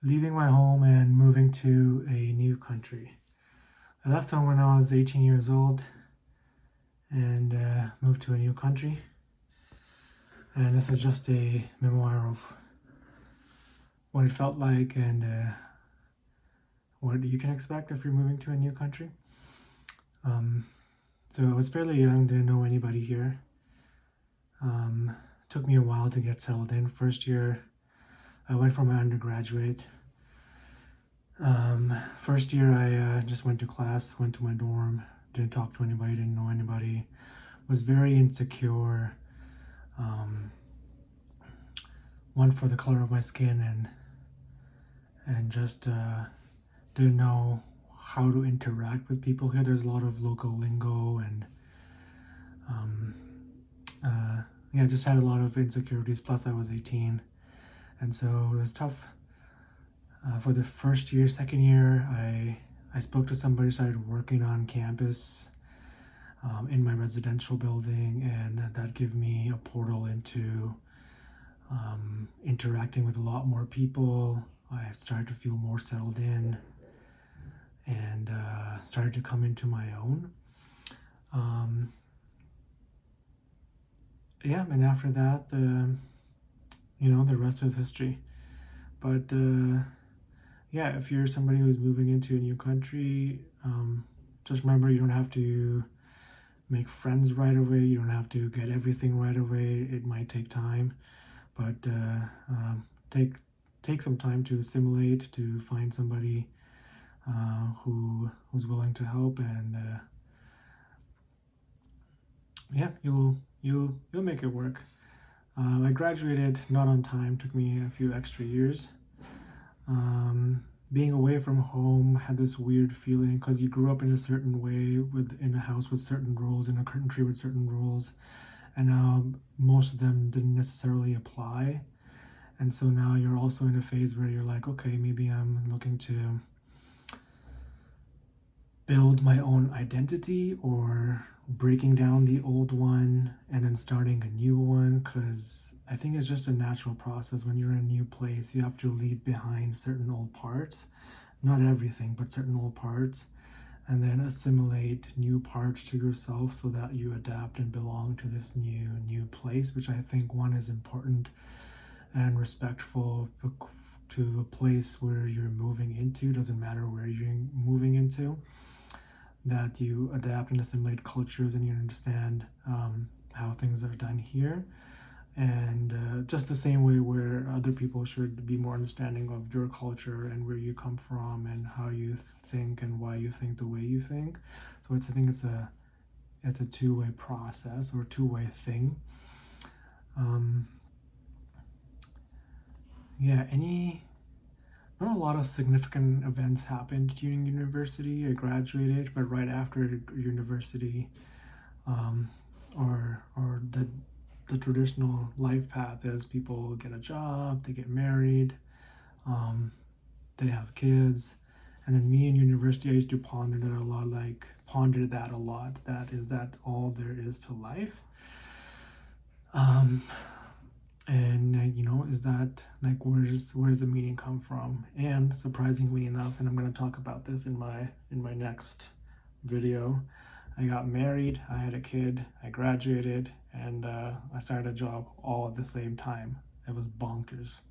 leaving my home and moving to a new country. I left home when I was 18 years old and moved to a new country. And this is just a memoir of what it felt like and what you can expect if you're moving to a new country. So I was fairly young, didn't know anybody here. Took me a while to get settled in. First year, I went for my undergraduate. First year, I just went to class, went to my dorm, didn't talk to anybody, didn't know anybody, was very insecure. One, for the color of my skin, and just didn't know how to interact with people here. There's a lot of local lingo and yeah, just had a lot of insecurities. Plus, I was 18, and so it was tough. For the first year, second year, I spoke to somebody, started working on campus in my residential building, and that gave me a portal into interacting with a lot more people. I started to feel more settled in and started to come into my own. Yeah, and after that, the rest is history. But yeah, if you're somebody who's moving into a new country, just remember you don't have to make friends right away. You don't have to get everything right away. It might take time, but take some time to assimilate, to find somebody who's willing to help, and yeah, you'll make it work. I graduated not on time, took me a few extra years. Being away from home had this weird feeling because you grew up in a certain way, in a house with certain rules, in a country with certain rules, and most of them didn't necessarily apply. And so now you're also in a phase where you're like, okay, maybe I'm looking to build my own identity, or breaking down the old one and then starting a new one, because I think it's just a natural process. When you're in a new place, you have to leave behind certain old parts, not everything, but certain old parts, and then assimilate new parts to yourself so that you adapt and belong to this new place, which I think one is important and respectful to a place where you're moving into. Doesn't matter where you're moving into, that you adapt and assimilate cultures and you understand how things are done here. And just the same way where other people should be more understanding of your culture and where you come from and how you think and why you think the way you think. So I think it's a two-way process, or two-way thing. Yeah, not a lot of significant events happened during university. I graduated, but right after university, or the traditional life path is people get a job, they get married, they have kids, and then me in university, I used to ponder that a lot. That is that all there is to life? And is that like, where's the meaning come from? And surprisingly enough, and I'm going to talk about this in my next video, I got married, I had a kid, I graduated, and I started a job all at the same time. It was bonkers.